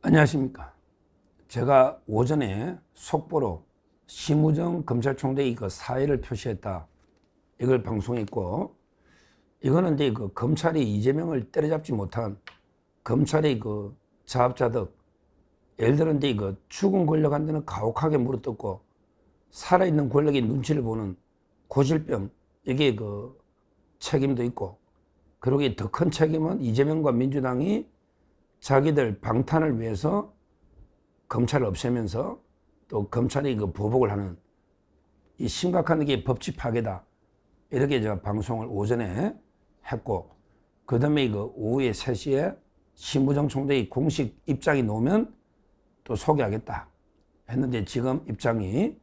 안녕하십니까. 제가 오전에 속보로 심우정 검찰총장이 그 사의를 표시했다. 이걸 방송했고, 이거는 이제 그 검찰이 이재명을 때려잡지 못한 검찰의 그 자업자득, 예를 들어 이제 그 죽은 권력한테는 가혹하게 물어뜯고 살아있는 권력의 눈치를 보는 고질병, 이게 그 책임도 있고, 그러기에 더 큰 책임은 이재명과 민주당이 자기들 방탄을 위해서 검찰을 없애면서 또 검찰이 그 보복을 하는 이 심각한 게 법치 파괴다. 이렇게 제가 방송을 오전에 했고, 그 다음에 그 오후에 3시에 심우정 총장이 공식 입장이 나오면 또 소개하겠다 했는데 지금 입장이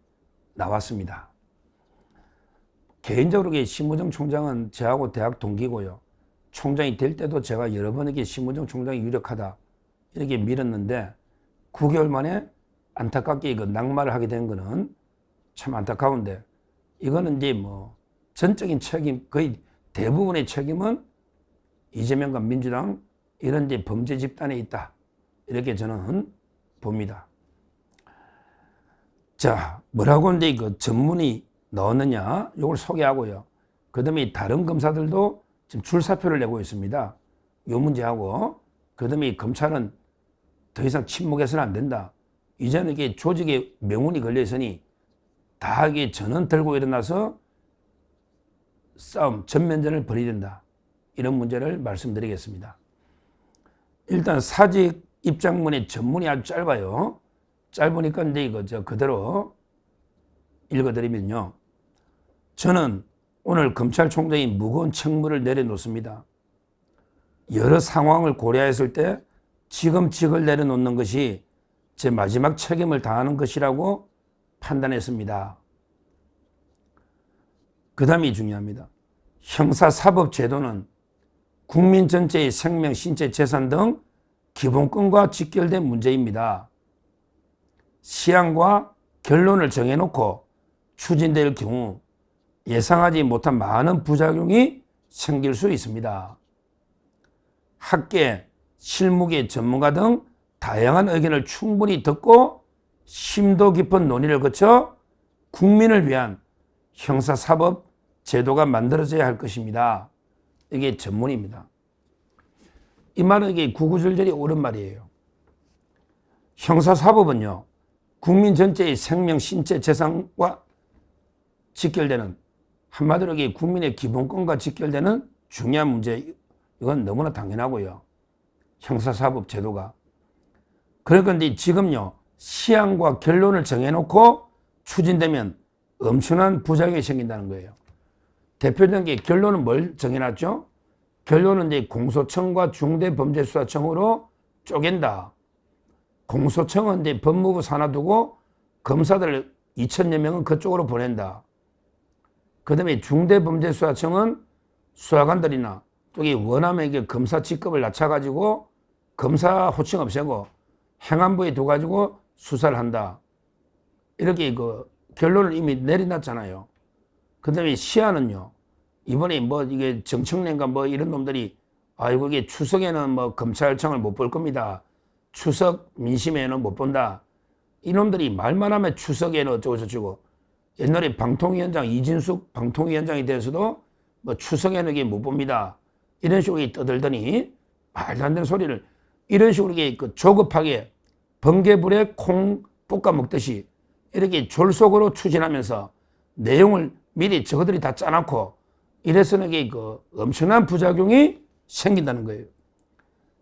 나왔습니다. 개인적으로 심우정 총장은 저하고 대학 동기고요. 총장이 될 때도 제가 여러 번에게 심우정 총장이 유력하다 이렇게 밀었는데 9개월 만에 안타깝게 그 낙마를 하게 된 거는 참 안타까운데, 이거는 이제 뭐 전적인 책임, 거의 대부분의 책임은 이재명과 민주당 이런 이제 범죄 집단에 있다. 이렇게 저는 봅니다. 자, 뭐라고 이제 그 전문이 넣었느냐, 이걸 소개하고요. 그 다음에 다른 검사들도 지금 출사표를 내고 있습니다. 이 문제하고, 그 다음에 검찰은 더 이상 침묵해서는 안 된다. 이제는 이게 조직에 명운이 걸려 있으니 다 이게 전원 들고 일어나서 싸움, 전면전을 벌여야 된다. 이런 문제를 말씀드리겠습니다. 일단 사직 입장문의 전문이 아주 짧아요. 짧으니까 이제 이거 저 그대로 읽어드리면요. 저는 오늘 검찰총장이 무거운 책무를 내려놓습니다. 여러 상황을 고려했을 때 지금 직을 내려놓는 것이 제 마지막 책임을 다하는 것이라고 판단했습니다. 그 다음이 중요합니다. 형사사법제도는 국민 전체의 생명, 신체, 재산 등 기본권과 직결된 문제입니다. 시한과 결론을 정해놓고 추진될 경우 예상하지 못한 많은 부작용이 생길 수 있습니다. 학계, 실무계 전문가 등 다양한 의견을 충분히 듣고 심도 깊은 논의를 거쳐 국민을 위한 형사사법 제도가 만들어져야 할 것입니다. 이게 전문입니다. 이 말은 이게 구구절절이 옳은 말이에요. 형사사법은요, 국민 전체의 생명, 신체, 재산과 직결되는, 한마디로 이게 국민의 기본권과 직결되는 중요한 문제, 이건 너무나 당연하고요. 형사사법 제도가. 그런데 지금요, 시한과 결론을 정해놓고 추진되면 엄청난 부작용이 생긴다는 거예요. 대표적인 게 결론은 뭘 정해놨죠? 결론은 이제 공소청과 중대범죄수사청으로 쪼갠다. 공소청은 이제 법무부 산하두고 검사들 2,000여 명은 그쪽으로 보낸다. 그 다음에 중대범죄수사청은 수사관들이나 또 원함에게 검사 직급을 낮춰가지고 검사 호칭 없애고 행안부에 둬가지고 수사를 한다. 이렇게 그 결론을 이미 내려놨잖아요. 그 다음에 시한은요, 이번에 뭐 이게 정청래인가 뭐 이런 놈들이 아이고 이게 추석에는 뭐 검찰청을 못 볼 겁니다. 추석 민심에는 못 본다. 이놈들이 말만 하면 추석에는 어쩌고저쩌고. 옛날에 방통위원장 이진숙 방통위원장에 대해서도 뭐 추석에는 이게 못 봅니다. 이런 식으로 떠들더니 말도 안 되는 소리를 이런 식으로 이게 그 조급하게 번개불에 콩 볶아 먹듯이 이렇게 졸속으로 추진하면서 내용을 미리 저것들이 다 짜놓고 이래서는 이게 그 엄청난 부작용이 생긴다는 거예요.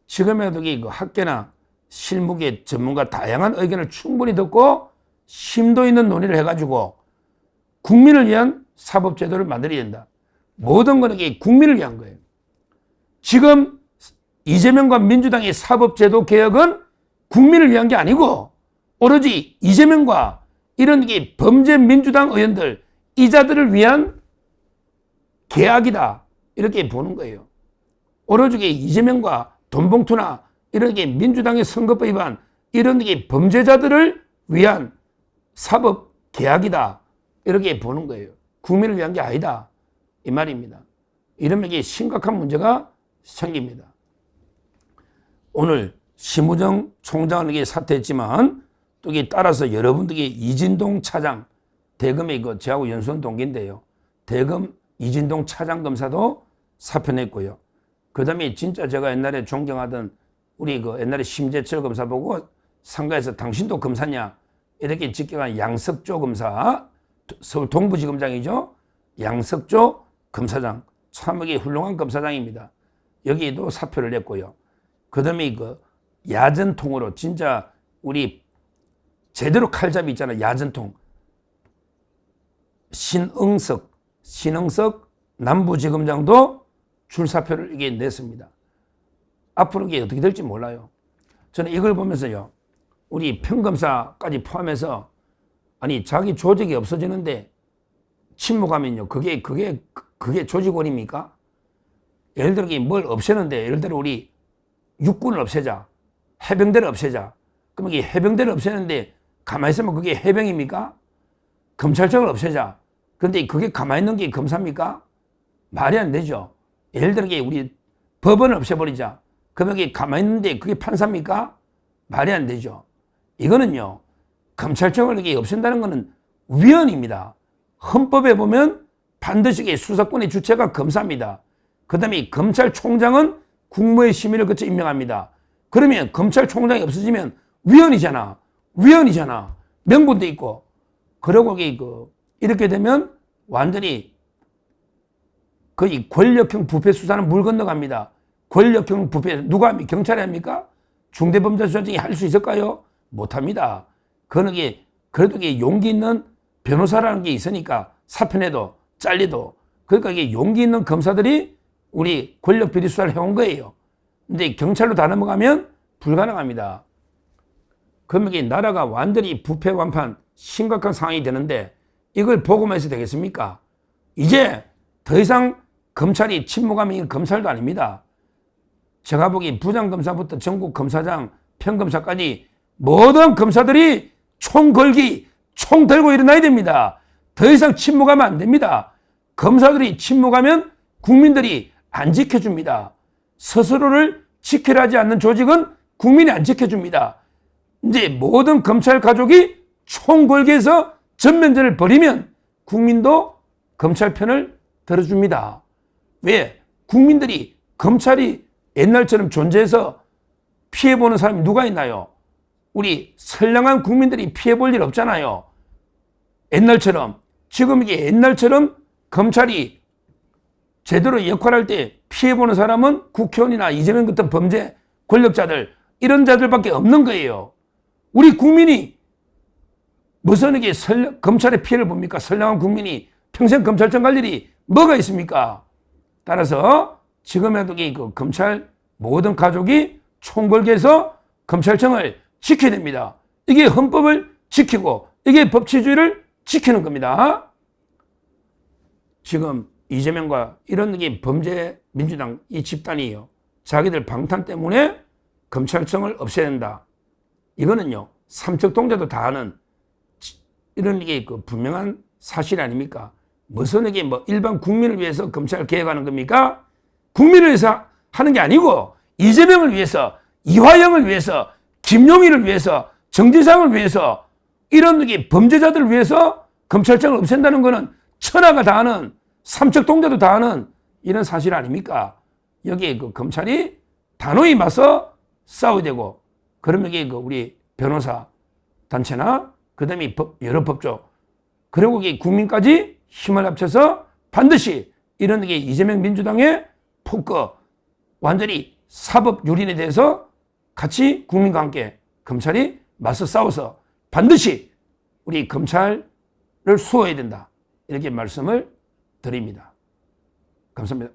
지금에도 그 학계나 실무계 전문가 다양한 의견을 충분히 듣고 심도 있는 논의를 해가지고 국민을 위한 사법제도를 만들어야 된다. 모든 건 이게 국민을 위한 거예요. 지금 이재명과 민주당의 사법제도 개혁은 국민을 위한 게 아니고 오로지 이재명과 이런 게 범죄 민주당 의원들, 이자들을 위한 계약이다. 이렇게 보는 거예요. 오로지 이재명과 돈봉투나 이런 게 민주당의 선거법 위반, 이런 게 범죄자들을 위한 사법 계약이다. 이렇게 보는 거예요. 국민을 위한 게 아니다. 이 말입니다. 이러면 이게 심각한 문제가 생깁니다. 오늘 심우정 총장은 이게 사퇴했지만 또 이게 따라서 여러분들이 이진동 차장, 대검의 저하고 연수원 동기인데요. 대검 이진동 차장 검사도 사표냈고요. 그 다음에 진짜 제가 옛날에 존경하던 우리 옛날에 심재철 검사 보고 상가에서 당신도 검사냐 이렇게 직격한 양석조 검사, 서울 동부지검장이죠. 양석조 검사장, 참 이게 훌륭한 검사장입니다. 여기도 사표를 냈고요. 그 다음에 야전통으로 진짜 우리 제대로 칼잡이 있잖아요. 야전통. 신응석 남부지검장도 출사표를 이게 냈습니다. 앞으로 이게 어떻게 될지 몰라요. 저는 이걸 보면서요. 우리 평검사까지 포함해서 아니 자기 조직이 없어지는데 침묵하면요. 그게 조직원입니까? 예를 들어 뭘 없애는데 예를 들어 우리 육군을 없애자. 해병대를 없애자. 그럼 이게 해병대를 없애는데 가만히 있으면 그게 해병입니까? 검찰청을 없애자. 그런데 그게 가만히 있는 게 검사입니까? 말이 안 되죠. 예를 들어 우리 법원을 없애버리자. 그러면 이게 가만히 있는데 그게 판사입니까? 말이 안 되죠. 이거는요. 검찰청을 이렇게 없앤다는 것은 위헌입니다. 헌법에 보면 반드시 수사권의 주체가 검사입니다. 그 다음에 검찰총장은 국무의 심의를 거쳐 임명합니다. 그러면 검찰총장이 없어지면 위헌이잖아. 명분도 있고. 그러고 이렇게 되면 완전히 거의 권력형 부패 수사는 물 건너갑니다. 권력형 부패 누가 합니까? 경찰이 합니까? 중대범죄수사청이 할 수 있을까요? 못합니다. 그래도 용기 있는 변호사라는 게 있으니까 사표내도 잘리도 그러니까 이게 용기 있는 검사들이 우리 권력 비리 수사를 해온 거예요. 근데 경찰로 다 넘어가면 불가능합니다. 그러면 이게 나라가 완전히 부패 완판 심각한 상황이 되는데 이걸 보고만 해서 되겠습니까? 이제 더 이상 검찰이 침묵하면 검찰도 아닙니다. 제가 보기 부장검사부터 전국 검사장, 평검사까지 모든 검사들이 총 걸기, 총 들고 일어나야 됩니다. 더 이상 침묵하면 안 됩니다. 검사들이 침묵하면 국민들이 안 지켜줍니다. 스스로를 지키려 하지 않는 조직은 국민이 안 지켜줍니다. 이제 모든 검찰 가족이 총 걸기해서 전면전을 벌이면 국민도 검찰 편을 들어줍니다. 왜? 국민들이 검찰이 옛날처럼 존재해서 피해보는 사람이 누가 있나요? 우리 선량한 국민들이 피해볼 일 없잖아요. 옛날처럼. 지금 이게 옛날처럼 검찰이 제대로 역할할 때 피해보는 사람은 국회의원이나 이재명 같은 범죄 권력자들 이런 자들밖에 없는 거예요. 우리 국민이 무슨 이게 검찰의 피해를 봅니까? 선량한 국민이 평생 검찰청 갈 일이 뭐가 있습니까? 따라서 지금에도 검찰 모든 가족이 총궐기해서 검찰청을 지켜야 됩니다. 이게 헌법을 지키고 이게 법치주의를 지키는 겁니다. 지금 이재명과 이런 게 범죄 민주당 이 집단이에요. 자기들 방탄 때문에 검찰청을 없애야 된다. 이거는요. 삼척동자도 다 아는 이런 게 분명한 사실 아닙니까? 무슨 이게 일반 국민을 위해서 검찰 개혁하는 겁니까? 국민을 위해서 하는 게 아니고 이재명을 위해서, 이화영을 위해서, 김용일을 위해서, 정진상을 위해서 이런 게 범죄자들을 위해서 검찰청을 없앤다는 거는 천하가 다 아는, 삼척동자도 다 아는 이런 사실 아닙니까? 여기에 검찰이 단호히 맞서 싸워야 되고, 그러면 이게 우리 변호사 단체나 그다음에 여러 법조 그리고 이게 국민까지 힘을 합쳐서 반드시 이런 게 이재명 민주당의 폭거 완전히 사법 유린에 대해서 같이 국민과 함께 검찰이 맞서 싸워서 반드시 우리 검찰을 수호해야 된다. 이렇게 말씀을 드립니다. 감사합니다.